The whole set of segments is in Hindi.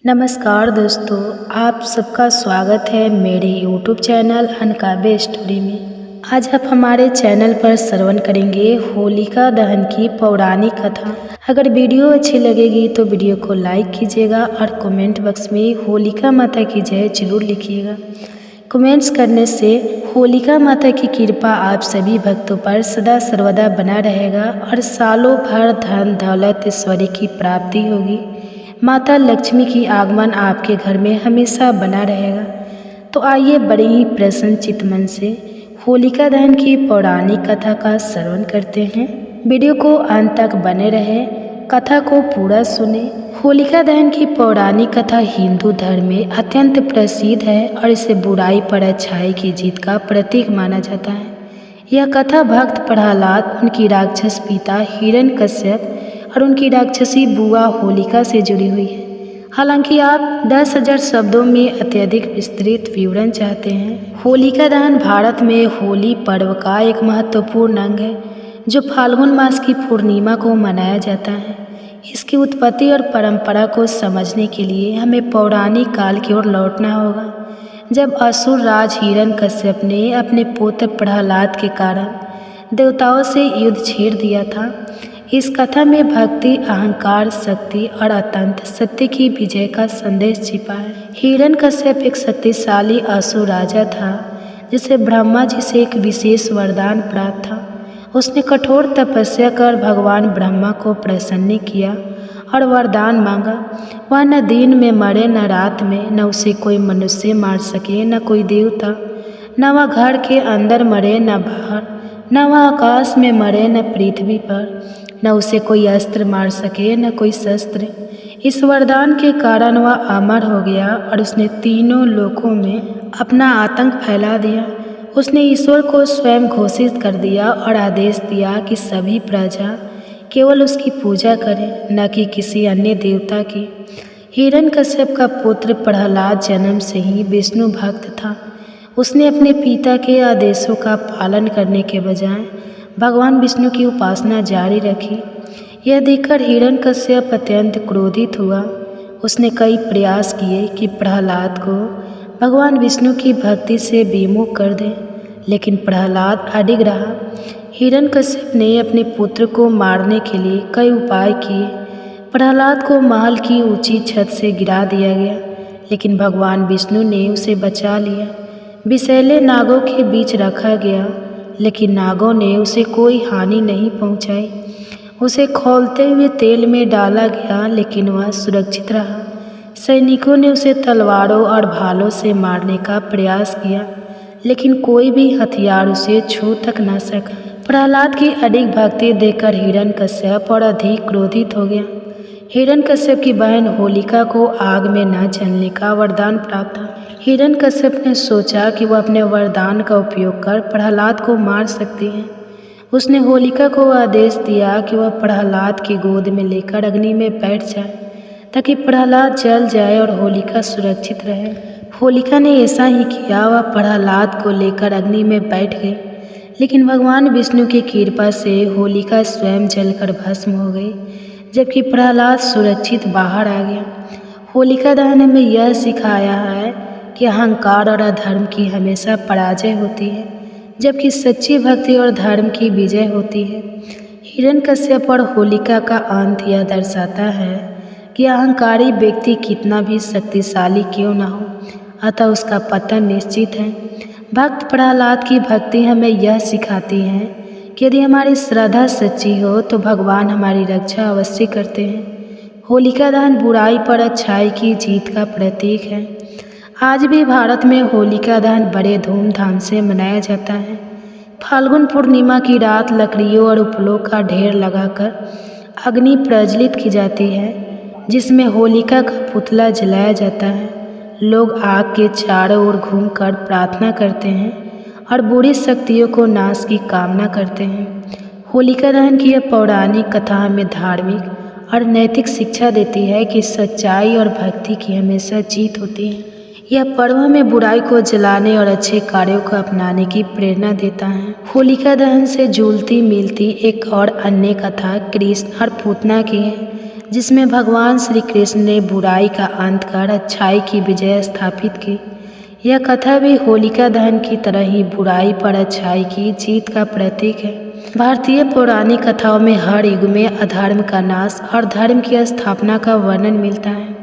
नमस्कार दोस्तों, आप सबका स्वागत है मेरे YouTube चैनल अनकाव्य स्टोरी में। आज आप हमारे चैनल पर श्रवण करेंगे होलिका दहन की पौराणिक कथा। अगर वीडियो अच्छी लगेगी तो वीडियो को लाइक कीजिएगा और कमेंट बॉक्स में होलिका माता की जय जरूर लिखिएगा। कमेंट्स करने से होलिका माता की कृपा आप सभी भक्तों पर सदा सर्वदा बना रहेगा और सालों भर धन दौलत ऐश्वर्य की प्राप्ति होगी। माता लक्ष्मी की आगमन आपके घर में हमेशा बना रहेगा। तो आइए बड़े ही प्रसन्न चित्त मन से होलिका दहन की पौराणिक कथा का श्रवण करते हैं। वीडियो को अंत तक बने रहे, कथा को पूरा सुने। होलिका दहन की पौराणिक कथा हिंदू धर्म में अत्यंत प्रसिद्ध है और इसे बुराई पर अच्छाई की जीत का प्रतीक माना जाता है। यह कथा भक्त प्रहलाद, उनकी राक्षस पिता हिरण्यकश्यप और उनकी राक्षसी बुआ होलिका से जुड़ी हुई है। हालांकि आप 10,000 शब्दों में अत्यधिक विस्तृत विवरण चाहते हैं। होलिका दहन भारत में होली पर्व का एक महत्वपूर्ण अंग है जो फाल्गुन मास की पूर्णिमा को मनाया जाता है। इसकी उत्पत्ति और परंपरा को समझने के लिए हमें पौराणिक काल की ओर लौटना होगा, जब असुर राज हिरण्यकश्यप ने अपने पुत्र प्रहलाद के कारण देवताओं से युद्ध छेड़ दिया था। इस कथा में भक्ति, अहंकार, शक्ति और अत्यंत सत्य की विजय का संदेश छिपा है। हिरण्यकश्यप एक शक्तिशाली असुर राजा था जिसे ब्रह्मा जी से एक विशेष वरदान प्राप्त था। उसने कठोर तपस्या कर भगवान ब्रह्मा को प्रसन्न किया और वरदान मांगा। वह न दिन में मरे न रात में, न उसे कोई मनुष्य मार सके न कोई देवता, न वह घर के अंदर मरे न बाहर, न वह आकाश में मरे न पृथ्वी पर, न उसे कोई अस्त्र मार सके न कोई शस्त्र। इस वरदान के कारण वह अमर हो गया और उसने तीनों लोकों में अपना आतंक फैला दिया। उसने ईश्वर को स्वयं घोषित कर दिया और आदेश दिया कि सभी प्रजा केवल उसकी पूजा करें, न कि किसी अन्य देवता की। हिरण्यकश्यप का पुत्र प्रहलाद जन्म से ही विष्णु भक्त था। उसने अपने पिता के आदेशों का पालन करने के बजाय भगवान विष्णु की उपासना जारी रखी। यह देखकर हिरण्यकश्यप अत्यंत क्रोधित हुआ। उसने कई प्रयास किए कि प्रहलाद को भगवान विष्णु की भक्ति से विमुख कर दे, लेकिन प्रहलाद अडिग रहा। हिरण्यकश्यप ने अपने पुत्र को मारने के लिए कई उपाय किए। प्रहलाद को महल की ऊंची छत से गिरा दिया गया, लेकिन भगवान विष्णु ने उसे बचा लिया। विषैले नागों के बीच रखा गया, लेकिन नागों ने उसे कोई हानि नहीं पहुंचाई। उसे खौलते हुए तेल में डाला गया, लेकिन वह सुरक्षित रहा। सैनिकों ने उसे तलवारों और भालों से मारने का प्रयास किया, लेकिन कोई भी हथियार उसे छू तक न सका। प्रहलाद की अडिग भक्ति देखकर हिरण्यकश्यप और अधिक क्रोधित हो गया। हिरण्यकश्यप की बहन होलिका को आग में न जलने का वरदान प्राप्त था। हिरण्यकश्यप ने सोचा कि वह अपने वरदान का उपयोग कर प्रहलाद को मार सकती है। उसने होलिका को आदेश दिया कि वह प्रहलाद की गोद में लेकर अग्नि में बैठ जाए, ताकि प्रहलाद जल जाए और होलिका सुरक्षित रहे। होलिका ने ऐसा ही किया। वह प्रहलाद को लेकर अग्नि में बैठ गई, लेकिन भगवान विष्णु की कृपा से होलिका स्वयं जलकर भस्म हो गई, जबकि प्रहलाद सुरक्षित बाहर आ गया। होलिका दहन में यह सिखाया है कि अहंकार और अधर्म की हमेशा पराजय होती है, जबकि सच्ची भक्ति और धर्म की विजय होती है। हिरण्यकश्यप और होलिका का अंत यह दर्शाता है कि अहंकारी व्यक्ति कितना भी शक्तिशाली क्यों न हो, अतः उसका पतन निश्चित है। भक्त प्रहलाद की भक्ति हमें यह सिखाती है कि यदि हमारी श्रद्धा सच्ची हो तो भगवान हमारी रक्षा अवश्य करते हैं। होलिका दहन बुराई पर अच्छाई की जीत का प्रतीक है। आज भी भारत में होलिका दहन बड़े धूमधाम से मनाया जाता है। फाल्गुन पूर्णिमा की रात लकड़ियों और उपलों का ढेर लगाकर अग्नि प्रज्वलित की जाती है, जिसमें होलिका का पुतला जलाया जाता है। लोग आग के चारों ओर घूमकर प्रार्थना करते हैं और बुरी शक्तियों को नाश की कामना करते हैं। होलिका दहन की यह पौराणिक कथा हमें धार्मिक और नैतिक शिक्षा देती है कि सच्चाई और भक्ति की हमेशा जीत होती है। यह पर्व हमें बुराई को जलाने और अच्छे कार्यों को अपनाने की प्रेरणा देता है। होलिका दहन से जुलती मिलती एक और अन्य कथा कृष्ण और पूतना की है, जिसमें भगवान श्री कृष्ण ने बुराई का अंत कर अच्छाई की विजय स्थापित की। यह कथा भी होलिका दहन की तरह ही बुराई पर अच्छाई की जीत का प्रतीक है। भारतीय पौराणिक कथाओं में हर युग में अधर्म का नाश और धर्म की स्थापना का वर्णन मिलता है।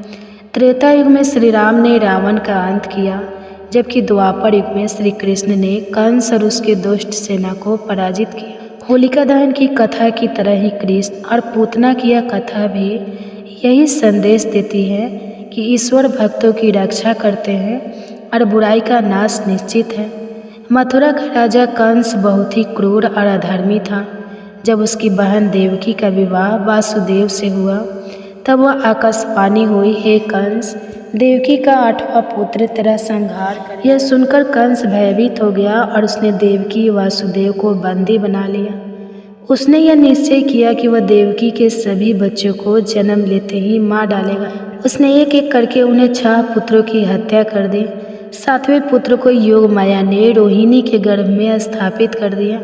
त्रेता युग में श्री राम ने रावण का अंत किया, जबकि द्वापर युग में श्री कृष्ण ने कंस और उसके दुष्ट सेना को पराजित किया। होलिका दहन की कथा की तरह ही कृष्ण और पूतना की यह कथा भी यही संदेश देती है कि ईश्वर भक्तों की रक्षा करते हैं और बुराई का नाश निश्चित है। मथुरा का राजा कंस बहुत ही क्रूर और अधर्मी था। जब उसकी बहन देवकी का विवाह वासुदेव से हुआ, तब वह आकाशवाणी हुई, हे कंस, देवकी का 8वां पुत्र तेरा संहार कर। यह सुनकर कंस भयभीत हो गया और उसने देवकी वासुदेव को बंदी बना लिया। उसने यह निश्चय किया कि वह देवकी के सभी बच्चों को जन्म लेते ही मार डालेगा। उसने एक एक करके उन्हें 6 पुत्रों की हत्या कर दी। 7वें पुत्र को योग माया ने रोहिणी के गर्भ में स्थापित कर दिया,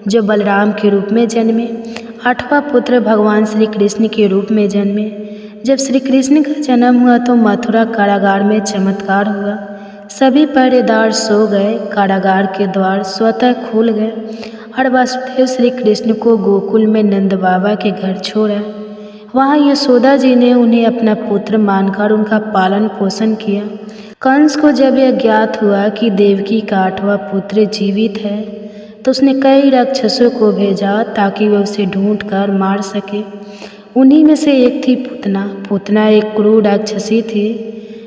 जो बलराम के रूप में जन्मे। 8वां पुत्र भगवान श्री कृष्ण के रूप में जन्मे। जब श्री कृष्ण का जन्म हुआ तो मथुरा कारागार में चमत्कार हुआ। सभी पहरेदार सो गए, कारागार के द्वार स्वतः खुल गए और वासुदेव श्री कृष्ण को गोकुल में नंद बाबा के घर छोड़ा। वहाँ यशोदा जी ने उन्हें अपना पुत्र मानकर उनका पालन पोषण किया। कंस को जब यह ज्ञात हुआ कि देवकी का 8वां पुत्र जीवित है, तो उसने कई राक्षसों को भेजा ताकि वे उसे ढूंढकर मार सके। उन्हीं में से एक थी पूतना। पूतना एक क्रूर राक्षसी थी,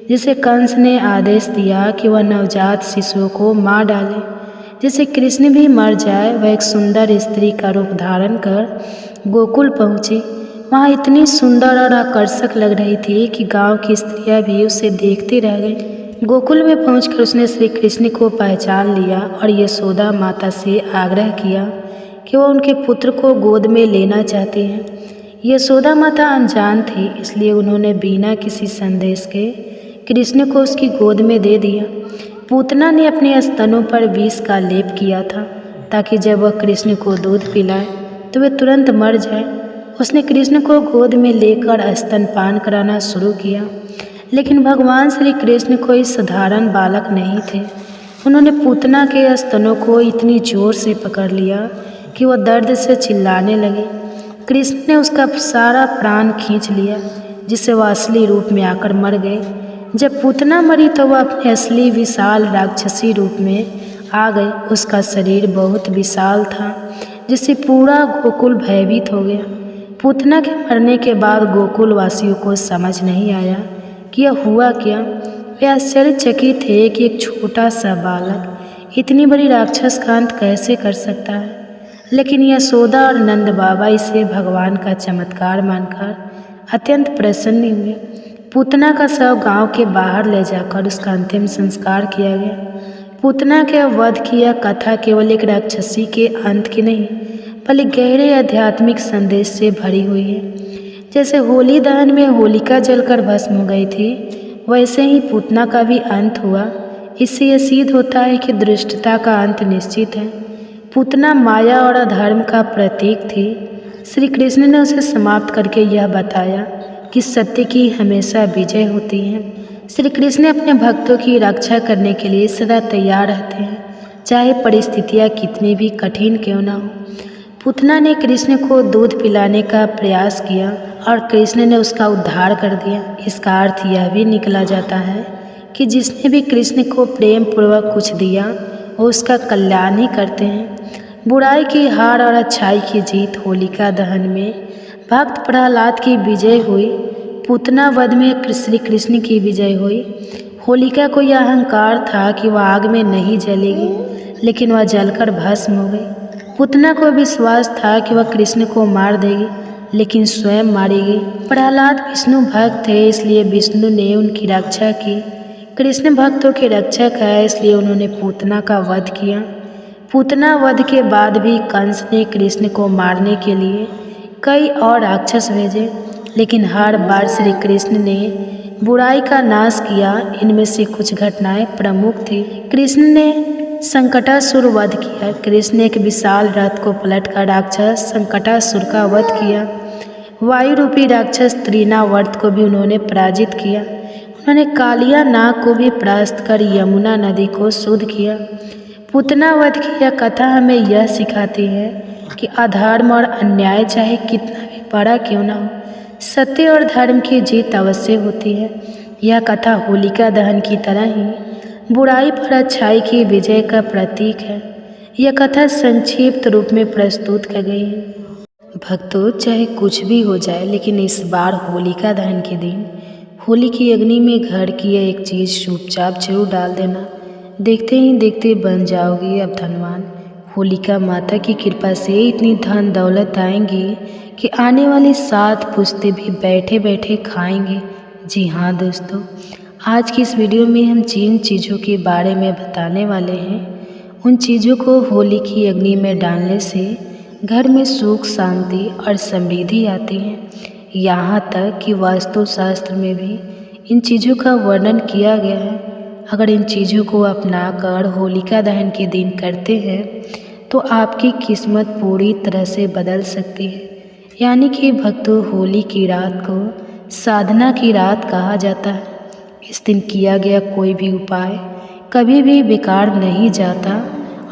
जिसे कंस ने आदेश दिया कि वह नवजात शिशुओं को मार डाले, जिससे कृष्ण भी मर जाए। वह एक सुंदर स्त्री का रूप धारण कर गोकुल पहुँची। वहाँ इतनी सुंदर और आकर्षक लग रही थी कि गांव की स्त्रियां भी उसे देखती रह गईं। गोकुल में पहुंचकर उसने श्री कृष्ण को पहचान लिया और यशोदा माता से आग्रह किया कि वह उनके पुत्र को गोद में लेना चाहती हैं। यशोदा माता अनजान थी, इसलिए उन्होंने बिना किसी संदेश के कृष्ण को उसकी गोद में दे दिया। पूतना ने अपने स्तनों पर विष का लेप किया था, ताकि जब वह कृष्ण को दूध पिलाए तो वे तुरंत मर जाए। उसने कृष्ण को गोद में लेकर स्तनपान कराना शुरू किया, लेकिन भगवान श्री कृष्ण कोई साधारण बालक नहीं थे। उन्होंने पूतना के स्तनों को इतनी जोर से पकड़ लिया कि वह दर्द से चिल्लाने लगे। कृष्ण ने उसका सारा प्राण खींच लिया, जिससे वह असली रूप में आकर मर गए। जब पूतना मरी तो वह अपने असली विशाल राक्षसी रूप में आ गई। उसका शरीर बहुत विशाल था, जिससे पूरा गोकुल भयभीत हो गया। पूतना के मरने के बाद गोकुल वासियों को समझ नहीं आया कि यह हुआ क्या। वे आश्चर्यचकित थे कि एक छोटा सा बालक इतनी बड़ी राक्षस का अंत कैसे कर सकता है। लेकिन यशोदा और नंद बाबा इसे भगवान का चमत्कार मानकर अत्यंत प्रसन्न हुए। पूतना का शव गांव के बाहर ले जाकर उसका अंतिम संस्कार किया गया। पूतना के वध की यह कथा केवल एक राक्षसी के अंत की नहीं, बल्कि गहरे आध्यात्मिक संदेश से भरी हुई है। जैसे होली दहन में होलिका जलकर भस्म हो गई थी, वैसे ही पूतना का भी अंत हुआ। इससे यह सिद्ध होता है कि दुष्टता का अंत निश्चित है। पूतना माया और अधर्म का प्रतीक थी। श्री कृष्ण ने उसे समाप्त करके यह बताया कि सत्य की हमेशा विजय होती है। श्री कृष्ण अपने भक्तों की रक्षा करने के लिए सदा तैयार रहते हैं, चाहे परिस्थितियाँ कितनी भी कठिन क्यों न हो। पूतना ने कृष्ण को दूध पिलाने का प्रयास किया और कृष्ण ने उसका उद्धार कर दिया। इसका अर्थ यह भी निकला जाता है कि जिसने भी कृष्ण को प्रेम पूर्वक कुछ दिया, वो उसका कल्याण ही करते हैं। बुराई की हार और अच्छाई की जीत होलिका दहन में भक्त प्रहलाद की विजय हुई। पूतना वध में श्री कृष्ण की विजय हुई। होलिका को यह अहंकार था कि वह आग में नहीं जलेगी, लेकिन वह जलकर भस्म हो गई। पूतना को विश्वास था कि वह कृष्ण को मार देगी, लेकिन स्वयं मारी गई। प्रहलाद विष्णु भक्त थे, इसलिए विष्णु ने उनकी रक्षा की। कृष्ण भक्तों के रक्षक है, इसलिए उन्होंने पूतना का वध किया। पूतना वध के बाद भी कंस ने कृष्ण को मारने के लिए कई और राक्षस भेजे, लेकिन हर बार श्री कृष्ण ने बुराई का नाश किया। इनमें से कुछ घटनाएं प्रमुख थी। कृष्ण ने संकटासुर वध किया। कृष्ण ने एक विशाल रथ को पलटकर राक्षस संकटासुर का वध किया। वायु रूपी राक्षस तृणावर्त को भी उन्होंने पराजित किया। उन्होंने कालिया नाग को भी परास्त कर यमुना नदी को शुद्ध किया। पूतनावध की यह कथा हमें यह सिखाती है कि अधर्म और अन्याय चाहे कितना भी बड़ा क्यों ना हो, सत्य और धर्म की जीत अवश्य होती है। यह कथा होलिका दहन की तरह ही बुराई पर अच्छाई की विजय का प्रतीक है। यह कथा संक्षिप्त रूप में प्रस्तुत की गई है। भक्तों, चाहे कुछ भी हो जाए, लेकिन इस बार होलिका दहन के दिन होली की अग्नि में घर की यह एक चीज़ चुपचाप जरूर डाल देना। देखते ही देखते बन जाओगे अब धनवान। होलिका माता की कृपा से इतनी धन दौलत आएंगी कि आने वाली 7 पुश्ते भी बैठे बैठे खाएंगे। जी हाँ दोस्तों, आज की इस वीडियो में हम जिन चीज़ों के बारे में बताने वाले हैं, उन चीज़ों को होली की अग्नि में डालने से घर में सुख शांति और समृद्धि आती है। यहाँ तक कि वास्तुशास्त्र में भी इन चीज़ों का वर्णन किया गया है। अगर इन चीज़ों को अपनाकर होलिका दहन के दिन करते हैं तो आपकी किस्मत पूरी तरह से बदल सकती है। यानी कि भक्तों, होली की रात को साधना की रात कहा जाता है। इस दिन किया गया कोई भी उपाय कभी भी बेकार नहीं जाता।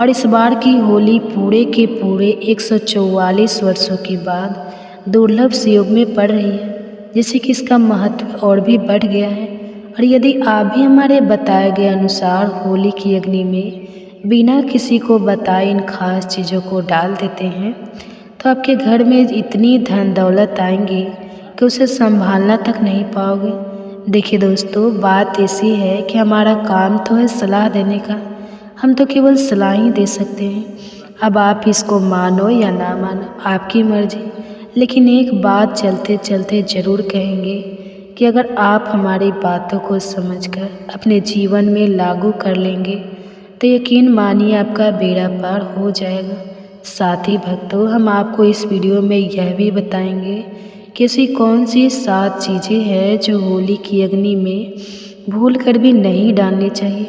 और इस बार की होली पूरे के पूरे 144 वर्षों के बाद दुर्लभ संयोग में पड़ रही है, जिससे कि इसका महत्व और भी बढ़ गया है। और यदि आप भी हमारे बताए गए अनुसार होली की अग्नि में बिना किसी को बताए इन खास चीज़ों को डाल देते हैं तो आपके घर में इतनी धन दौलत आएंगी कि उसे संभालना तक नहीं पाओगे। देखिए दोस्तों, बात ऐसी है कि हमारा काम तो है सलाह देने का, हम तो केवल सलाह ही दे सकते हैं। अब आप इसको मानो या ना मानो, आपकी मर्जी। लेकिन एक बात चलते चलते ज़रूर कहेंगे कि अगर आप हमारी बातों को समझकर अपने जीवन में लागू कर लेंगे तो यकीन मानिए आपका बेड़ा पार हो जाएगा। साथ ही भक्तों, हम आपको इस वीडियो में यह भी बताएंगे कि ऐसी कौन सी 7 चीज़ें हैं जो होली की अग्नि में भूल कर भी नहीं डालनी चाहिए।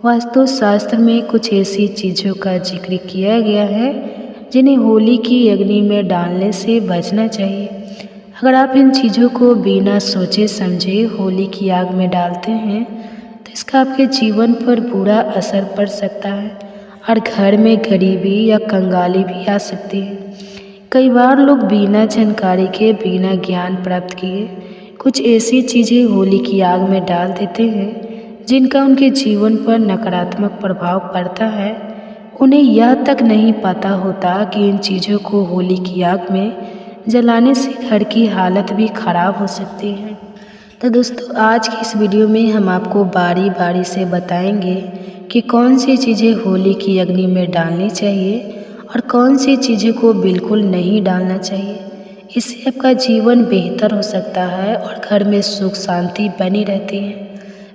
वास्तुशास्त्र में कुछ ऐसी चीज़ों का जिक्र किया गया है जिन्हें होली की अग्नि में डालने से बचना चाहिए। अगर आप इन चीज़ों को बिना सोचे समझे होली की आग में डालते हैं तो इसका आपके जीवन पर बुरा असर पड़ सकता है और घर में गरीबी या कंगाली भी आ सकती है। कई बार लोग बिना जानकारी के, बिना ज्ञान प्राप्त किए कुछ ऐसी चीज़ें होली की आग में डाल देते हैं जिनका उनके जीवन पर नकारात्मक प्रभाव पड़ता है। उन्हें यह तक नहीं पता होता कि इन चीज़ों को होली की आग में जलाने से घर की हालत भी ख़राब हो सकती है। तो दोस्तों, आज की इस वीडियो में हम आपको बारी बारी से बताएंगे कि कौन सी चीज़ें होली की अग्नि में डालनी चाहिए और कौन सी चीज़ों को बिल्कुल नहीं डालना चाहिए। इससे आपका जीवन बेहतर हो सकता है और घर में सुख शांति बनी रहती है।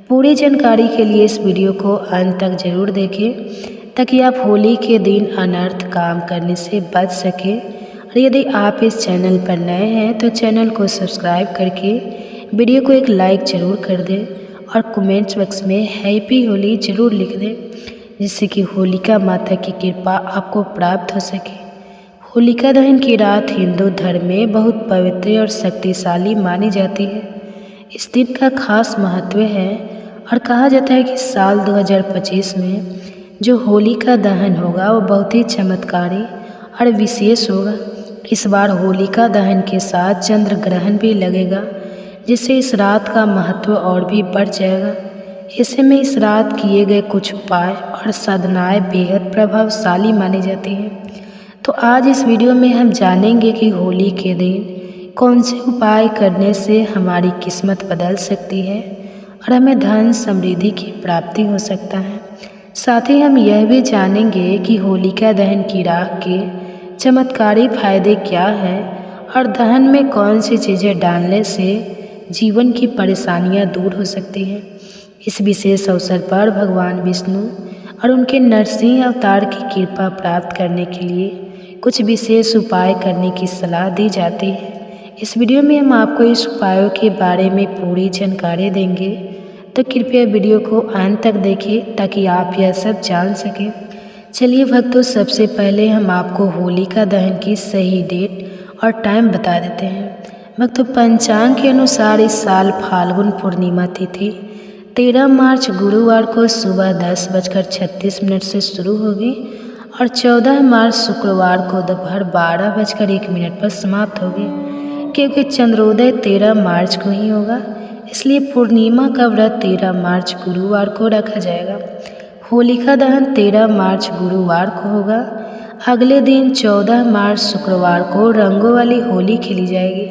पूरी जानकारी के लिए इस वीडियो को अंत तक ज़रूर देखें ताकि आप होली के दिन अनर्थ काम करने से बच सकें। और यदि आप इस चैनल पर नए हैं तो चैनल को सब्सक्राइब करके वीडियो को एक लाइक ज़रूर कर दें और कमेंट्स बॉक्स में हैप्पी होली ज़रूर लिख दें, जिससे कि होलिका माता की कृपा आपको प्राप्त हो सके। होलिका दहन की रात हिंदू धर्म में बहुत पवित्र और शक्तिशाली मानी जाती है। इस दिन का खास महत्व है और कहा जाता है कि साल 2025 में जो होलिका दहन होगा वो बहुत ही चमत्कारी और विशेष होगा। इस बार होलिका दहन के साथ चंद्र ग्रहण भी लगेगा, जिससे इस रात का महत्व और भी बढ़ जाएगा। ऐसे में इस रात किए गए कुछ उपाय और साधनाएं बेहद प्रभावशाली मानी जाती हैं। तो आज इस वीडियो में हम जानेंगे कि होली के दिन कौन से उपाय करने से हमारी किस्मत बदल सकती है और हमें धन समृद्धि की प्राप्ति हो सकता है। साथ ही हम यह भी जानेंगे कि होलिका दहन की राख के चमत्कारी फायदे क्या हैं और दहन में कौन सी चीज़ें डालने से जीवन की परेशानियां दूर हो सकती हैं। इस विशेष अवसर पर भगवान विष्णु और उनके नरसिंह अवतार की कृपा प्राप्त करने के लिए कुछ विशेष उपाय करने की सलाह दी जाती है। इस वीडियो में हम आपको इस उपायों के बारे में पूरी जानकारी देंगे, तो कृपया वीडियो को अंत तक देखें ताकि आप यह सब जान सकें। चलिए भक्तों, सबसे पहले हम आपको होलिका दहन की सही डेट और टाइम बता देते हैं। भक्तों, पंचांग के अनुसार इस साल फाल्गुन पूर्णिमा तिथि 13 मार्च गुरुवार को सुबह 10:36 से शुरू होगी और 14 मार्च शुक्रवार को दोपहर 12:01 पर समाप्त होगी। क्योंकि चंद्रोदय 13 मार्च को ही होगा, इसलिए पूर्णिमा का व्रत 13 मार्च गुरुवार को रखा जाएगा। होलिका दहन 13 मार्च गुरुवार को होगा। अगले दिन 14 मार्च शुक्रवार को रंगों वाली होली खेली जाएगी।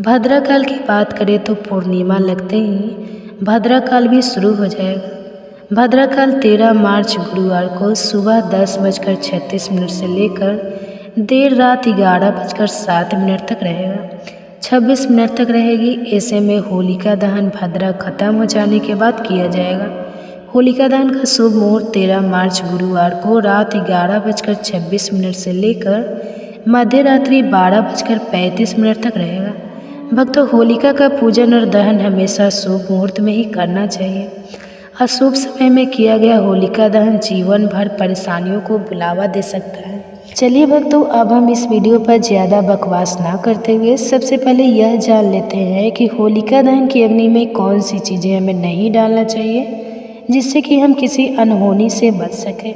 भद्राकाल की बात करें तो पूर्णिमा लगते ही भद्राकाल भी शुरू हो जाएगा। भद्राकाल 13 मार्च गुरुवार को सुबह 10:36 से लेकर देर रात 11:07 तक रहेगा। 26 मिनट तक रहेगी। ऐसे में होलिका दहन भद्रा खत्म हो जाने के बाद किया जाएगा। होलिका दहन का शुभ मुहूर्त 13 मार्च गुरुवार को रात 11:26 से लेकर मध्य रात्रि 12:35 तक रहेगा। भक्तों, होलिका का पूजन और दहन हमेशा शुभ मुहूर्त में ही करना चाहिए। अशुभ समय में किया गया होलिका दहन जीवन भर परेशानियों को बुलावा दे सकता है। चलिए भक्तों, अब हम इस वीडियो पर ज़्यादा बकवास ना करते हुए सबसे पहले यह जान लेते हैं कि होलिका दहन की अग्नि में कौन सी चीज़ें हमें नहीं डालना चाहिए, जिससे कि हम किसी अनहोनी से बच सकें।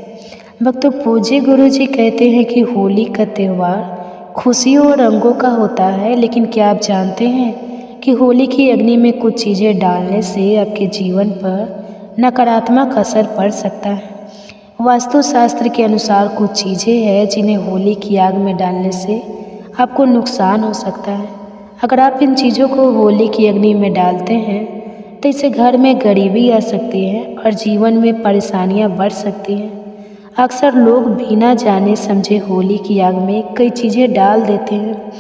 भक्तों, पूज्य गुरु जी कहते हैं कि होली का त्यौहार खुशियों और रंगों का होता है, लेकिन क्या आप जानते हैं कि होली की अग्नि में कुछ चीज़ें डालने से आपके जीवन पर नकारात्मक असर पड़ सकता है। वास्तुशास्त्र के अनुसार कुछ चीज़ें हैं जिन्हें होली की आग में डालने से आपको नुकसान हो सकता है। अगर आप इन चीज़ों को होली की अग्नि में डालते हैं तो इससे घर में गरीबी आ सकती है और जीवन में परेशानियां बढ़ सकती हैं। अक्सर लोग बिना जाने समझे होली की आग में कई चीज़ें डाल देते हैं,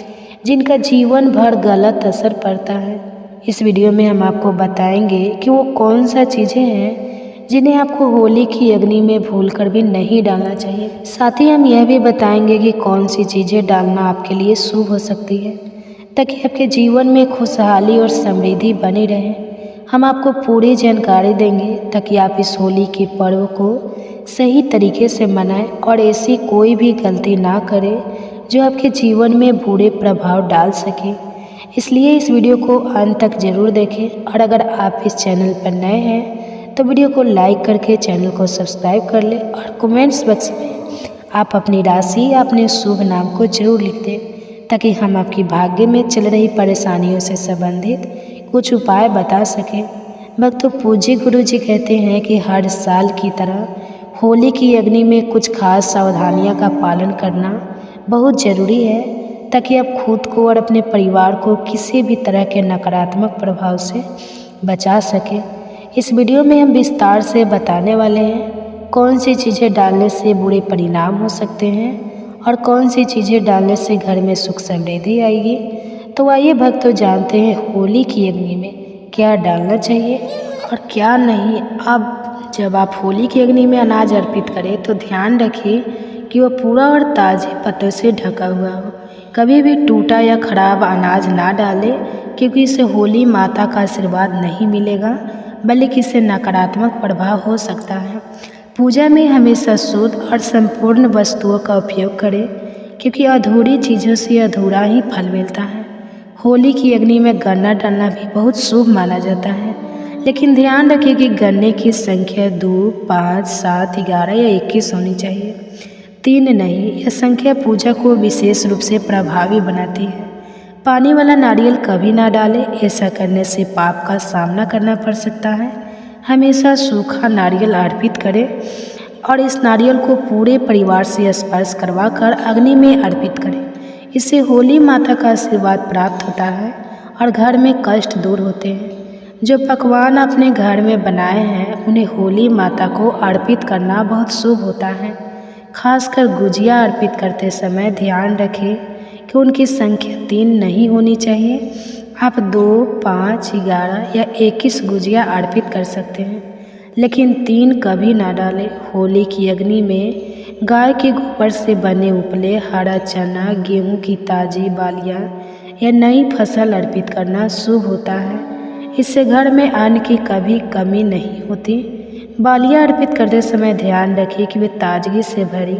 जिनका जीवन भर गलत असर पड़ता है। इस वीडियो में हम आपको बताएंगे कि वो कौन सा चीज़ें हैं जिन्हें आपको होली की अग्नि में भूलकर भी नहीं डालना चाहिए। साथ ही हम यह भी बताएंगे कि कौन सी चीज़ें डालना आपके लिए शुभ हो सकती है, ताकि आपके जीवन में खुशहाली और समृद्धि बनी रहे। हम आपको पूरी जानकारी देंगे ताकि आप इस होली के पर्व को सही तरीके से मनाएं और ऐसी कोई भी गलती ना करें जो आपके जीवन में बुरे प्रभाव डाल सके। इसलिए इस वीडियो को अंत तक ज़रूर देखें और अगर आप इस चैनल पर नए हैं तो वीडियो को लाइक करके चैनल को सब्सक्राइब कर लें और कमेंट्स बॉक्स में आप अपनी राशि या अपने शुभ नाम को जरूर लिख दें, ताकि हम आपकी भाग्य में चल रही परेशानियों से संबंधित कुछ उपाय बता सकें। भक्तों, पूज्य गुरु जी कहते हैं कि हर साल की तरह होली की अग्नि में कुछ खास सावधानियों का पालन करना बहुत ज़रूरी है, ताकि आप खुद को और अपने परिवार को किसी भी तरह के नकारात्मक प्रभाव से बचा सकें। इस वीडियो में हम विस्तार से बताने वाले हैं कौन सी चीज़ें डालने से बुरे परिणाम हो सकते हैं और कौन सी चीज़ें डालने से घर में सुख समृद्धि आएगी। तो आइए भक्तों, जानते हैं होली की अग्नि में क्या डालना चाहिए और क्या नहीं। अब जब आप होली की अग्नि में अनाज अर्पित करें तो ध्यान रखिए कि वह पूरा और ताज़े पत्तों से ढका हुआ हो। कभी भी टूटा या खराब अनाज ना डालें, क्योंकि इससे होली माता का आशीर्वाद नहीं मिलेगा, बल्कि इससे नकारात्मक प्रभाव हो सकता है। पूजा में हमेशा शुद्ध और संपूर्ण वस्तुओं का उपयोग करें, क्योंकि अधूरी चीज़ों से अधूरा ही फल मिलता है। होली की अग्नि में गन्ना डालना भी बहुत शुभ माना जाता है, लेकिन ध्यान रखें कि गन्ने की संख्या 2, 5, 7, 11 या 21 होनी चाहिए, 3 नहीं। यह संख्या पूजा को विशेष रूप से प्रभावी बनाती है। पानी वाला नारियल कभी ना डालें, ऐसा करने से पाप का सामना करना पड़ सकता है। हमेशा सूखा नारियल अर्पित करें और इस नारियल को पूरे परिवार से स्पर्श करवाकर अग्नि में अर्पित करें। इससे होली माता का आशीर्वाद प्राप्त होता है और घर में कष्ट दूर होते हैं। जो पकवान आपने घर में बनाए हैं उन्हें होली माता को अर्पित करना बहुत शुभ होता है। खासकर गुजिया अर्पित करते समय ध्यान रखें कि उनकी संख्या 3 नहीं होनी चाहिए। आप 2, 5, 11 या 21 गुजिया अर्पित कर सकते हैं, लेकिन 3 कभी ना डालें। होली की अग्नि में गाय के गोबर से बने उपले, हरा चना, गेहूं की ताज़ी बालियां या नई फसल अर्पित करना शुभ होता है। इससे घर में अन्न की कभी कमी नहीं होती। बालियां अर्पित करते समय ध्यान रखिए कि वे ताजगी से भरी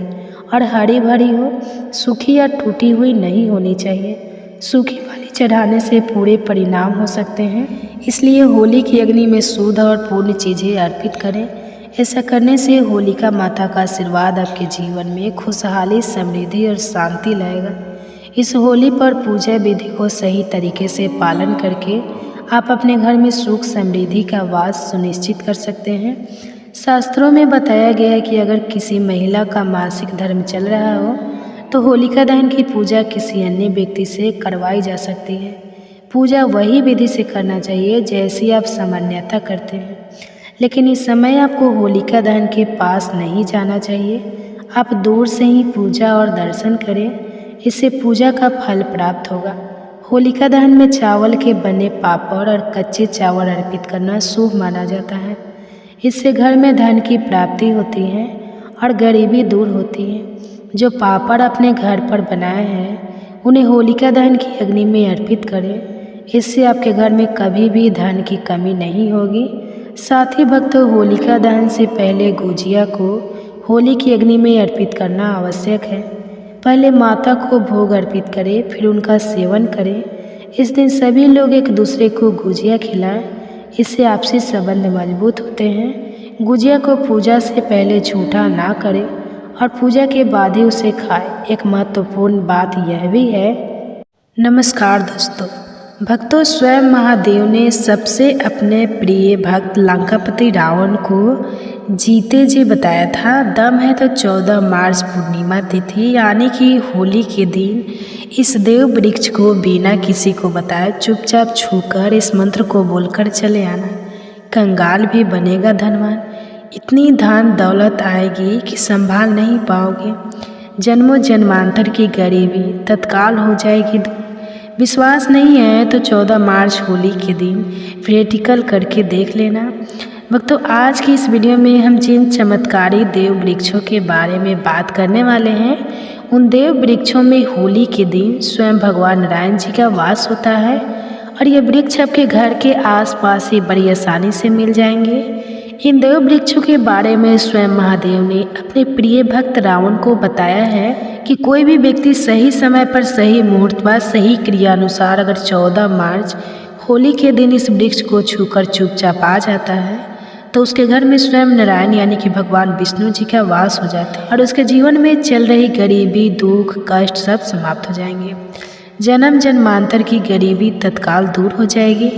और हरी भरी हो, सूखी या टूटी हुई नहीं होनी चाहिए। सूखी वाली चढ़ाने से पूरे परिणाम हो सकते हैं, इसलिए होली की अग्नि में शुद्ध और पूर्ण चीज़ें अर्पित करें। ऐसा करने से होलिका माता का आशीर्वाद आपके जीवन में खुशहाली, समृद्धि और शांति लाएगा। इस होली पर पूजा विधि को सही तरीके से पालन करके आप अपने घर में सुख समृद्धि का वास सुनिश्चित कर सकते हैं। शास्त्रों में बताया गया है कि अगर किसी महिला का मासिक धर्म चल रहा हो तो होलिका दहन की पूजा किसी अन्य व्यक्ति से करवाई जा सकती है। पूजा वही विधि से करना चाहिए जैसी आप सामान्यतः करते हैं, लेकिन इस समय आपको होलिका दहन के पास नहीं जाना चाहिए। आप दूर से ही पूजा और दर्शन करें, इससे पूजा का फल प्राप्त होगा। होलिका दहन में चावल के बने पापड़ और कच्चे चावल अर्पित करना शुभ माना जाता है। इससे घर में धन की प्राप्ति होती है और गरीबी दूर होती है। जो पापड़ अपने घर पर बनाए हैं उन्हें होलिका दहन की अग्नि में अर्पित करें, इससे आपके घर में कभी भी धन की कमी नहीं होगी। साथ ही भक्तों, होलिका दहन से पहले गुजिया को होली की अग्नि में अर्पित करना आवश्यक है। पहले माता को भोग अर्पित करें, फिर उनका सेवन करें। इस दिन सभी लोग एक दूसरे को गुजिया खिलाएं, इससे आपसी संबंध मजबूत होते हैं। गुजिया को पूजा से पहले झूठा ना करें और पूजा के बाद ही उसे खाएं। एक महत्वपूर्ण बात यह भी है। नमस्कार दोस्तों, भक्तों, स्वयं महादेव ने सबसे अपने प्रिय भक्त लंकापति रावण को जीते जी बताया था, दम है तो 14 मार्च पूर्णिमा तिथि यानी कि होली के दिन इस देव वृक्ष को बिना किसी को बताए चुपचाप छूकर इस मंत्र को बोलकर चले आना। कंगाल भी बनेगा धनवान। इतनी धन दौलत आएगी कि संभाल नहीं पाओगे। जन्मों जन्मांतर की गरीबी तत्काल हो जाएगी दूर। विश्वास नहीं है तो 14 मार्च होली के दिन प्रैक्टिकल करके देख लेना। भक्तों, आज की इस वीडियो में हम जिन चमत्कारी देव वृक्षों के बारे में बात करने वाले हैं, उन देव वृक्षों में होली के दिन स्वयं भगवान नारायण जी का वास होता है और ये वृक्ष आपके घर के आसपास ही बड़ी आसानी से मिल जाएंगे। इन देव वृक्षों के बारे में स्वयं महादेव ने अपने प्रिय भक्त रावण को बताया है कि कोई भी व्यक्ति सही समय पर सही मुहूर्त व सही क्रिया अनुसार अगर 14 मार्च होली के दिन इस वृक्ष को छूकर चुपचाप आ जाता है तो उसके घर में स्वयं नारायण यानी कि भगवान विष्णु जी का वास हो जाता है और उसके जीवन में चल रही गरीबी, दुख, कष्ट सब समाप्त हो जाएंगे। जन्म जन्मांतर की गरीबी तत्काल दूर हो जाएगी।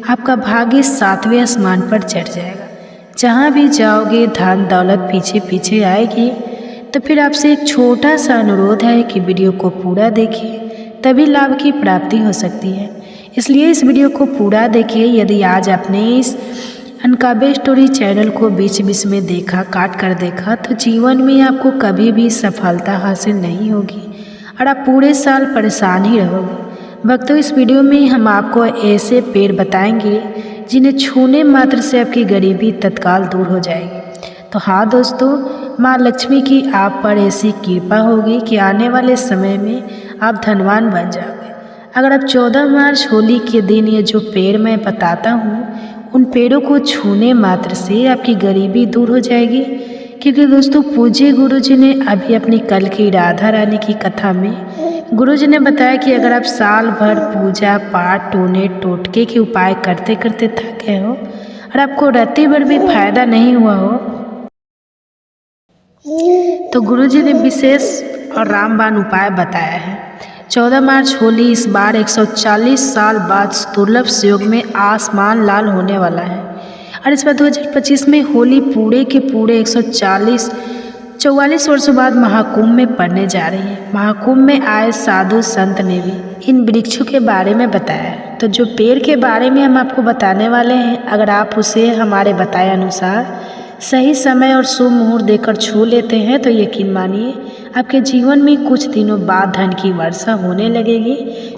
आपका भाग्य 7वें आसमान पर चढ़ जाएगा। जहाँ भी जाओगे धन दौलत पीछे पीछे आएगी। तो फिर आपसे एक छोटा सा अनुरोध है कि वीडियो को पूरा देखिए, तभी लाभ की प्राप्ति हो सकती है। इसलिए इस वीडियो को पूरा देखिए। यदि आज आपने इस अनकाबे स्टोरी चैनल को बीच बीच में देखा, काट कर देखा, तो जीवन में आपको कभी भी सफलता हासिल नहीं होगी और आप पूरे साल परेशान ही रहोगे। भक्तों, इस वीडियो में हम आपको ऐसे पेड़ बताएंगे जिन्हें छूने मात्र से आपकी गरीबी तत्काल दूर हो जाएगी। तो हाँ दोस्तों, माँ लक्ष्मी की आप पर ऐसी कृपा होगी कि आने वाले समय में आप धनवान बन जाओगे। अगर आप 14 मार्च होली के दिन ये जो पेड़ मैं बताता हूँ, उन पेड़ों को छूने मात्र से आपकी गरीबी दूर हो जाएगी। क्योंकि दोस्तों, पूज्य गुरु जी ने अभी अपनी कल की राधा रानी की कथा में गुरु जी ने बताया कि अगर आप साल भर पूजा पाठ, टोने टोटके के उपाय करते करते थक गए हो और आपको रत्ती भर भी फायदा नहीं हुआ हो, तो गुरु जी ने विशेष और रामबाण उपाय बताया है। 14 मार्च होली इस बार 140 साल बाद दुर्लभ संयोग में आसमान लाल होने वाला है और इस बार 2025 में होली पूरे के पूरे 144 वर्षों बाद महाकुंभ में पड़ने जा रही है। महाकुंभ में आए साधु संत ने भी इन वृक्षों के बारे में बताया है। तो जो पेड़ के बारे में हम आपको बताने वाले हैं, अगर आप उसे हमारे बताए अनुसार सही समय और शुभ मुहूर्त देकर छू लेते हैं तो यकीन मानिए आपके जीवन में कुछ दिनों बाद धन की वर्षा होने लगेगी।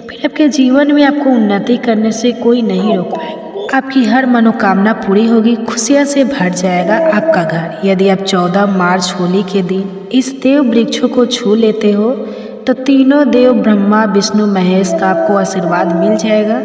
फिर आपके जीवन में आपको उन्नति करने से कोई नहीं रोक पाएगा। आपकी हर मनोकामना पूरी होगी, खुशियाँ से भर जाएगा आपका घर। यदि आप 14 मार्च होली के दिन इस देव वृक्षों को छू लेते हो तो तीनों देव ब्रह्मा विष्णु महेश का आपको आशीर्वाद मिल जाएगा।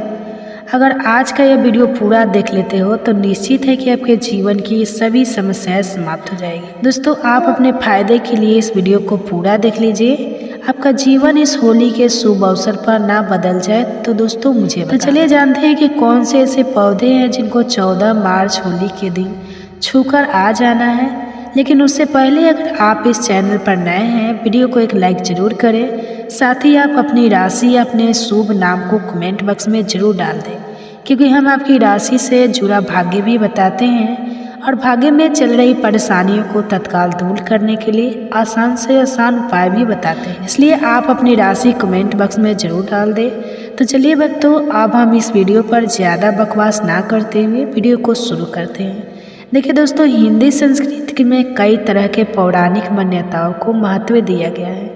अगर आज का यह वीडियो पूरा देख लेते हो तो निश्चित है कि आपके जीवन की सभी समस्याएं समाप्त हो जाएगी। दोस्तों, आप अपने फायदे के लिए इस वीडियो को पूरा देख लीजिए। आपका जीवन इस होली के शुभ अवसर पर ना बदल जाए तो दोस्तों मुझे तो चलिए जानते हैं कि कौन से ऐसे पौधे हैं जिनको 14 मार्च होली के दिन छूकर आ जाना है। लेकिन उससे पहले अगर आप इस चैनल पर नए हैं, वीडियो को एक लाइक जरूर करें। साथ ही आप अपनी राशि या अपने शुभ नाम को कमेंट बॉक्स में जरूर डाल दें, क्योंकि हम आपकी राशि से जुड़ा भाग्य भी बताते हैं और भाग्य में चल रही परेशानियों को तत्काल दूर करने के लिए आसान से आसान उपाय भी बताते हैं। इसलिए आप अपनी राशि कमेंट बॉक्स में जरूर डाल दें। तो चलिए भक्तों, अब हम इस वीडियो पर ज़्यादा बकवास ना करते हुए वीडियो को शुरू करते हैं। देखिए दोस्तों, हिंदी संस्कृति में कई तरह के पौराणिक मान्यताओं को महत्व दिया गया है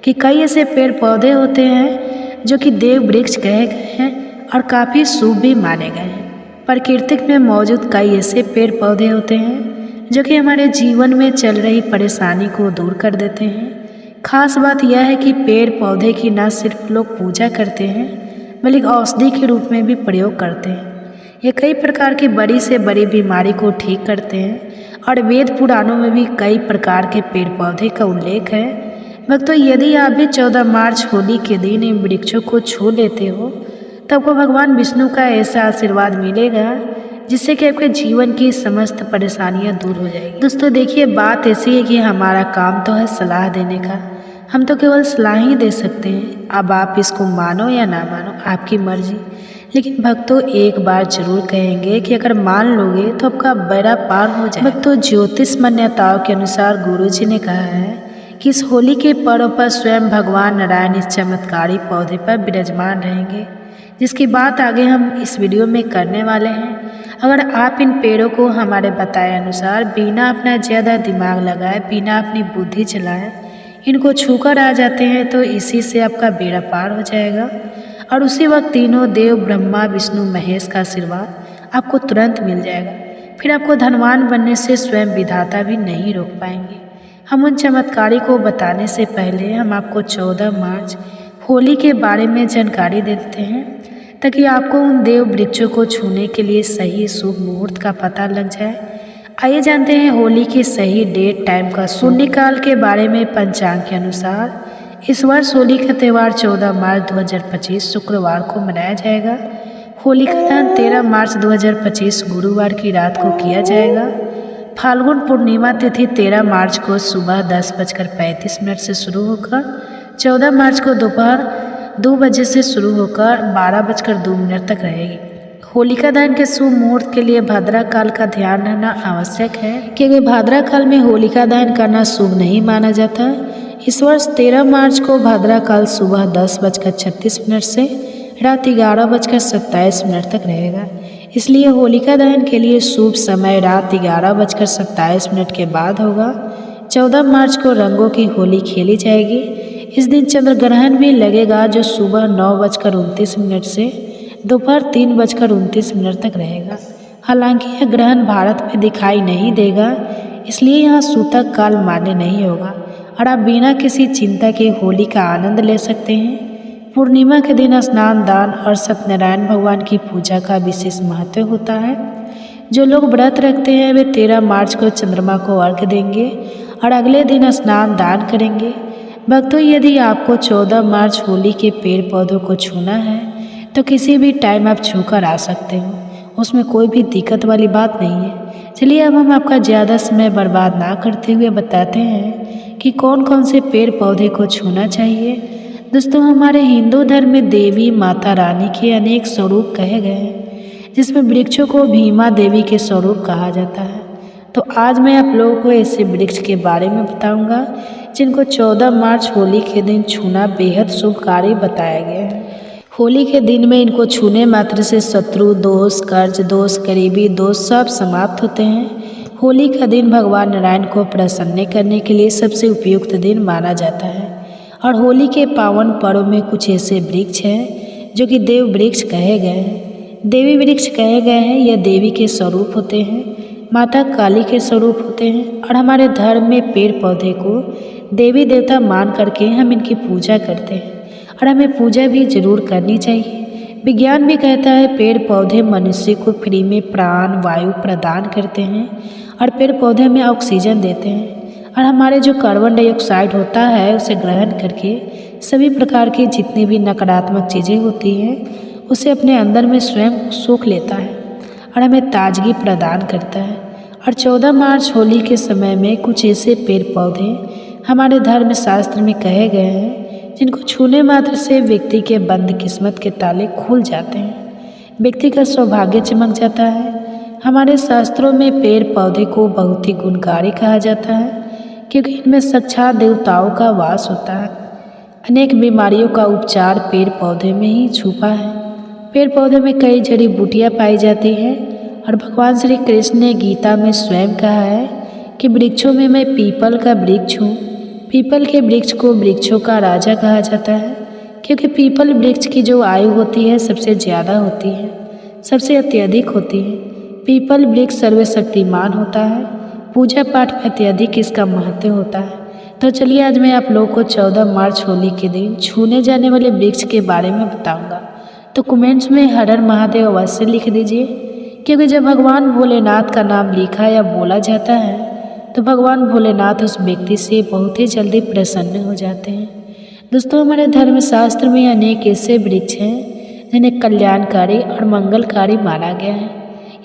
कि कई ऐसे पेड़ पौधे होते हैं जो कि देव वृक्ष कहे गए हैं और काफ़ी शुभ भी माने गए हैं। प्रकृति में मौजूद कई ऐसे पेड़ पौधे होते हैं जो कि हमारे जीवन में चल रही परेशानी को दूर कर देते हैं। खास बात यह है कि पेड़ पौधे की न सिर्फ लोग पूजा करते हैं बल्कि औषधि के रूप में भी प्रयोग करते हैं। ये कई प्रकार की बड़ी से बड़ी बीमारी को ठीक करते हैं और वेद पुराणों में भी कई प्रकार के पेड़ पौधे का उल्लेख है। भक्तों, यदि आप भी 14 मार्च होली के दिन इन वृक्षों को छू लेते हो तो आपको भगवान विष्णु का ऐसा आशीर्वाद मिलेगा जिससे कि आपके जीवन की समस्त परेशानियां दूर हो जाएगी। दोस्तों देखिए, बात ऐसी है कि हमारा काम तो है सलाह देने का, हम तो केवल सलाह ही दे सकते हैं। अब आप इसको मानो या ना मानो, आपकी मर्जी। लेकिन भक्तों, एक बार जरूर कहेंगे कि अगर मान लोगे तो आपका बेड़ा पार हो जाए। भक्तों, ज्योतिष मान्यताओं के अनुसार गुरुजी ने कहा है कि इस होली के पर्व पर स्वयं भगवान नारायण इस चमत्कारी पौधे पर विराजमान रहेंगे, जिसकी बात आगे हम इस वीडियो में करने वाले हैं। अगर आप इन पेड़ों को हमारे बताए अनुसार बिना अपना ज़्यादा दिमाग लगाए, बिना अपनी बुद्धि चलाए इनको छूकर आ जाते हैं तो इसी से आपका बेड़ा पार हो जाएगा और उसी वक्त तीनों देव ब्रह्मा विष्णु महेश का आशीर्वाद आपको तुरंत मिल जाएगा। फिर आपको धनवान बनने से स्वयं विधाता भी नहीं रोक पाएंगे। हम उन चमत्कारी को बताने से पहले हम आपको 14 मार्च होली के बारे में जानकारी देते हैं ताकि आपको उन देव वृक्षों को छूने के लिए सही शुभ मुहूर्त का पता लग जाए। आइए जानते हैं होली की सही डेट टाइम का शून्यकाल के बारे में। पंचांग के अनुसार इस वर्ष होली का त्यौहार 14 मार्च 2025 शुक्रवार को मनाया जाएगा। होली का दहन 13 मार्च 2025 गुरुवार की रात को किया जाएगा। फाल्गुन पूर्णिमा तिथि 13 मार्च को सुबह 10:35 से शुरू होकर 14 मार्च को दोपहर 2 बजे से शुरू होकर 12:02 तक रहेगी। होलिका दहन के शुभ मुहूर्त के लिए भाद्रा काल का ध्यान रखना आवश्यक है, क्योंकि भाद्रा काल में होलिका दहन करना शुभ नहीं माना जाता। इस वर्ष 13 मार्च को भाद्रा काल सुबह 10:36 से रात 11:27 तक रहेगा। इसलिए होलिका दहन के लिए शुभ समय रात 11:27 के बाद होगा। 14 मार्च को रंगों की होली खेली जाएगी। इस दिन चंद्र ग्रहण भी लगेगा जो सुबह 9:29 से दोपहर 3:29 तक रहेगा। हालांकि यह ग्रहण भारत में दिखाई नहीं देगा, इसलिए यहाँ सूतक काल मान्य नहीं होगा और आप बिना किसी चिंता के होली का आनंद ले सकते हैं। पूर्णिमा के दिन स्नान, दान और सत्यनारायण भगवान की पूजा का विशेष महत्व होता है। जो लोग व्रत रखते हैं वे 13 मार्च को चंद्रमा को अर्घ्य देंगे और अगले दिन स्नान दान करेंगे। भक्तों, यदि आपको 14 मार्च होली के पेड़ पौधों को छूना है तो किसी भी टाइम आप छूकर आ सकते हो, उसमें कोई भी दिक्कत वाली बात नहीं है। चलिए अब हम आपका ज़्यादा समय बर्बाद ना करते हुए बताते हैं कि कौन कौन से पेड़ पौधे को छूना चाहिए। दोस्तों, हमारे हिंदू धर्म में देवी माता रानी के अनेक स्वरूप कहे गए हैं, जिसमें वृक्षों को भीमा देवी के स्वरूप कहा जाता है। तो आज मैं आप लोगों को ऐसे वृक्ष के बारे में बताऊंगा जिनको 14 मार्च होली के दिन छूना बेहद शुभकारी बताया गया है। होली के दिन में इनको छूने मात्र से शत्रु दोष, कर्ज दोष, गरीबी दोष सब समाप्त होते हैं। होली का दिन भगवान नारायण को प्रसन्न करने के लिए सबसे उपयुक्त दिन माना जाता है और होली के पावन पर्व में कुछ ऐसे वृक्ष हैं जो कि देव वृक्ष कहे गए हैं, देवी वृक्ष कहे गए हैं। यह देवी के स्वरूप होते हैं, माता काली के स्वरूप होते हैं और हमारे धर्म में पेड़ पौधे को देवी देवता मान करके हम इनकी पूजा करते हैं और हमें पूजा भी जरूर करनी चाहिए। विज्ञान भी कहता है पेड़ पौधे मनुष्य को फ्री में प्राण वायु प्रदान करते हैं और पेड़ पौधे में ऑक्सीजन देते हैं और हमारे जो कार्बन डाइऑक्साइड होता है उसे ग्रहण करके सभी प्रकार की जितनी भी नकारात्मक चीज़ें होती हैं उसे अपने अंदर में स्वयं सोख लेता है और हमें ताजगी प्रदान करता है। और 14 मार्च होली के समय में कुछ ऐसे पेड़ पौधे हमारे धर्म शास्त्र में कहे गए हैं जिनको छूने मात्र से व्यक्ति के बंद किस्मत के ताले खुल जाते हैं, व्यक्ति का सौभाग्य चमक जाता है। हमारे शास्त्रों में पेड़ पौधे को बहुत ही गुणकारी कहा जाता है क्योंकि इनमें साक्षात देवताओं का वास होता है। अनेक बीमारियों का उपचार पेड़ पौधे में ही छुपा है। पेड़ पौधे में कई जड़ी बूटियाँ पाई जाती हैं और भगवान श्री कृष्ण ने गीता में स्वयं कहा है कि वृक्षों में मैं पीपल का वृक्ष हूँ। पीपल के वृक्ष को वृक्षों का राजा कहा जाता है क्योंकि पीपल वृक्ष की जो आयु होती है सबसे ज़्यादा होती है, सबसे अत्यधिक होती है। पीपल वृक्ष सर्वशक्तिमान होता है, पूजा पाठ में अत्यधिक इसका महत्व होता है। तो चलिए आज मैं आप लोगों को 14 मार्च होली के दिन छूने जाने वाले वृक्ष के बारे में बताऊंगा। तो कमेंट्स में हर हर महादेव अवश्य लिख दीजिए क्योंकि जब भगवान भोलेनाथ का नाम लिखा या बोला जाता है तो भगवान भोलेनाथ उस व्यक्ति से बहुत ही जल्दी प्रसन्न हो जाते हैं। दोस्तों हमारे धर्मशास्त्र में अनेक ऐसे वृक्ष हैं जिन्हें कल्याणकारी और मंगलकारी माना गया है।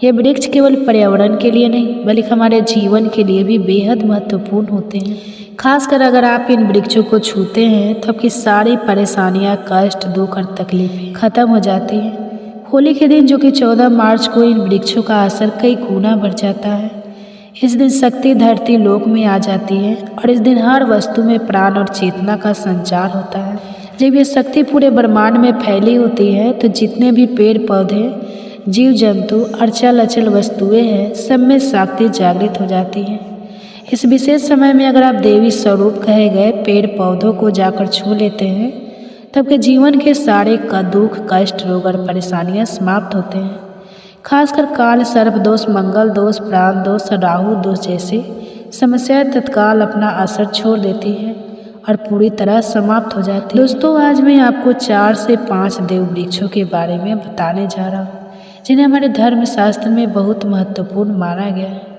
ये वृक्ष केवल पर्यावरण के लिए नहीं बल्कि हमारे जीवन के लिए भी बेहद महत्वपूर्ण होते हैं। खासकर अगर आप इन वृक्षों को छूते हैं तो आपकी सारी परेशानियां, कष्ट, दुख और तकलीफें खत्म हो जाती हैं। होली के दिन जो कि 14 मार्च को इन वृक्षों का असर कई गुना बढ़ जाता है। इस दिन शक्ति धरती लोक में आ जाती है और इस दिन हर वस्तु में प्राण और चेतना का संचार होता है। जब ये शक्ति पूरे ब्रह्मांड में फैली होती है तो जितने भी पेड़ पौधे, जीव जंतु और चल अचल वस्तुएं हैं सब में शक्ति जागृत हो जाती है। इस विशेष समय में अगर आप देवी स्वरूप कहे गए पेड़ पौधों को जाकर छू लेते हैं तब के जीवन के सारे का दुख, कष्ट, रोग और परेशानियाँ समाप्त होते हैं। खासकर काल सर्प दोष, मंगल दोष, प्राण दोष, राहु दोष जैसी समस्याएं तत्काल अपना असर छोड़ देती है और पूरी तरह समाप्त हो जाती है। दोस्तों आज मैं आपको 4 से 5 देव वृक्षों के बारे में बताने जा रहा हूँ जिन्हें हमारे धर्मशास्त्र में बहुत महत्वपूर्ण माना गया है।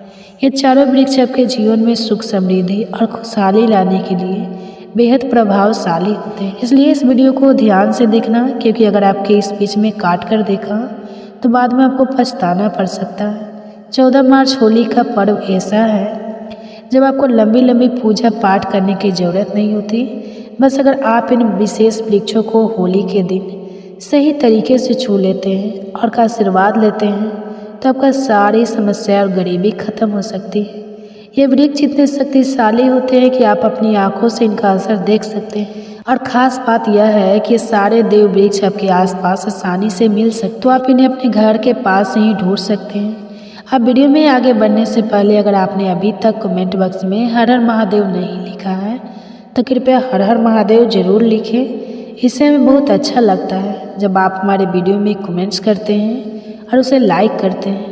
ये चारों वृक्ष आपके जीवन में सुख, समृद्धि और खुशहाली लाने के लिए बेहद प्रभावशाली होते हैं। इसलिए इस वीडियो को ध्यान से देखना क्योंकि अगर आपके इस बीच में काट कर देखा तो बाद में आपको पछताना पड़ सकता है। 14 मार्च होली का पर्व ऐसा है जब आपको लंबी लंबी पूजा पाठ करने की ज़रूरत नहीं होती। बस अगर आप इन विशेष वृक्षों को होली के दिन सही तरीके से छू लेते हैं और का आशीर्वाद लेते हैं तो आपका सारी समस्या और गरीबी खत्म हो सकती है। ये वृक्ष इतने शक्तिशाली होते हैं कि आप अपनी आंखों से इनका असर देख सकते हैं और ख़ास बात यह है कि सारे देव वृक्ष आपके आसपास आसानी से मिल सकते, तो आप इन्हें अपने घर के पास ही ढूंढ सकते हैं। अब वीडियो में आगे बढ़ने से पहले अगर आपने अभी तक कमेंट बॉक्स में हर हर महादेव नहीं लिखा है तो कृपया हर हर महादेव ज़रूर लिखें। इससे हमें बहुत अच्छा लगता है जब आप हमारे वीडियो में कमेंट्स करते हैं और उसे लाइक करते हैं।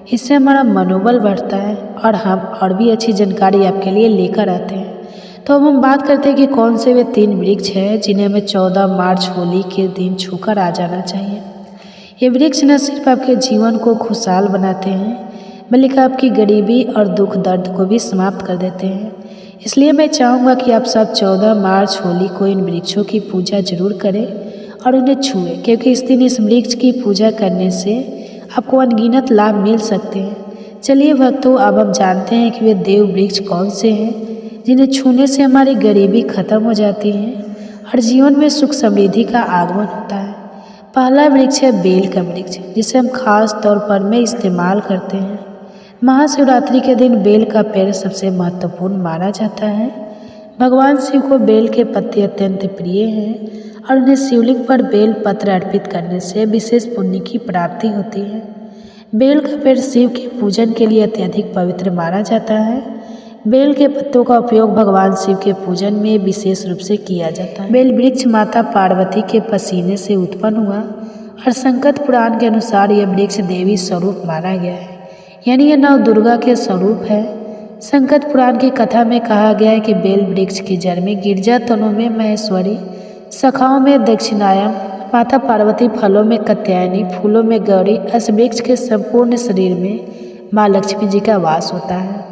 इससे हमारा मनोबल बढ़ता है और हम और भी अच्छी जानकारी आपके लिए लेकर आते हैं। तो अब हम बात करते हैं कि कौन से वे 3 वृक्ष हैं जिन्हें हमें 14 मार्च होली के दिन छूकर आ जाना चाहिए। ये वृक्ष न सिर्फ आपके जीवन को खुशहाल बनाते हैं बल्कि आपकी गरीबी और दुख दर्द को भी समाप्त कर देते हैं। इसलिए मैं चाहूँगा कि आप सब 14 मार्च होली को इन वृक्षों की पूजा जरूर करें और उन्हें छुएं क्योंकि इस दिन इस वृक्ष की पूजा करने से आपको अनगिनत लाभ मिल सकते हैं। चलिए भक्तों अब हम जानते हैं कि वे देव वृक्ष कौन से हैं जिन्हें छूने से हमारी गरीबी खत्म हो जाती है और जीवन में सुख समृद्धि का आगमन होता है। पहला वृक्ष है बेल का वृक्ष जिसे हम खास तौर पर में इस्तेमाल करते हैं। महाशिवरात्रि के दिन बेल का पेड़ सबसे महत्वपूर्ण माना जाता है। भगवान शिव को बेल के पत्ते अत्यंत प्रिय हैं और उन्हें शिवलिंग पर बेल पत्र अर्पित करने से विशेष पुण्य की प्राप्ति होती है। बेल का पेड़ शिव के पूजन के लिए अत्यधिक पवित्र माना जाता है। बेल के पत्तों का उपयोग भगवान शिव के पूजन में विशेष रूप से किया जाता है। बेल वृक्ष माता पार्वती के पसीने से उत्पन्न हुआ और संकट पुराण के अनुसार यह वृक्ष देवी स्वरूप माना गया है, यानी यह नव दुर्गा के स्वरूप है। संकट पुराण की कथा में कहा गया है कि बेल वृक्ष की जड़ में गिरजा तनों में महेश्वरी, शाखाओं में दक्षिणायन माता पार्वती फलों में कात्यायनी, फूलों में गौरी, इस वृक्ष के संपूर्ण शरीर में माँ लक्ष्मी जी का वास होता है।